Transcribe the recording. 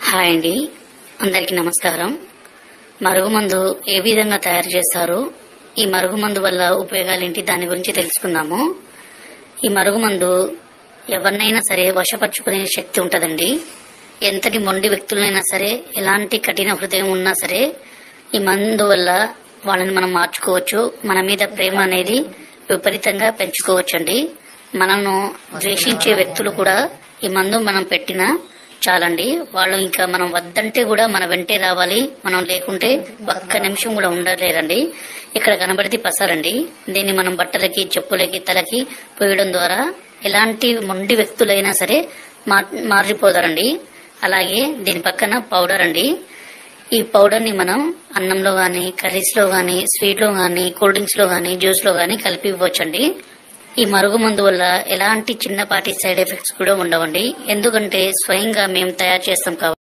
Hi అండి, అందరికీ నమస్కారం. మరుగుమందు ఏ విధంగా తయారు చేస్తారు, ఈ మరుగుమందు వల్ల ఉపయోగాలేంటి, దాని గురించి తెలుసుకుందాము. ఈ మరుగుమందు ఎవరినైనా సరే వశపరుచుకునే శక్తి ఉంటుందండి. ఎంతటి మొండి వ్యక్తులైనా సరే, ఎలాంటి కఠిన హృదయం ఉన్నా సరే, ఈ మందు వల్ల వాళ్ళని మనం మార్చుకోవచ్చు. మన మీద ప్రేమ అనేది విపరీతంగా పెంచుకోవచ్చండి. మనను ద్వేషించే వ్యక్తులు కూడా ఈ మందు మనం పెట్టినా చాలండి, వాళ్ళు ఇంకా మనం వద్దంటే కూడా మన వెంటే రావాలి. మనం లేకుంటే ఒక్క నిమిషం కూడా ఉండలేరండి. ఇక్కడ కనబడితే పసారండి. దీన్ని మనం బట్టలకి, చెప్పులకి, తలకి పోయడం ద్వారా ఎలాంటి మొండి వ్యక్తులైనా సరే మారిపోతారండి. అలాగే దీని పక్కన పౌడర్ అండి. ఈ పౌడర్ ని మనం అన్నంలో గాని, కర్రీస్ లో గాని, స్వీట్ లో గాని, కూల్ డ్రింక్స్ లో గాని, జ్యూస్ లో గాని కలిపి ఇవ్వచ్చండి. ఈ మరుగుమందు వల్ల ఎలాంటి చిన్నపాటి సైడ్ ఎఫెక్ట్స్ కూడా ఉండవండి. ఎందుకంటే స్వయంగా మేము తయారు చేస్తాం కాబట్టి.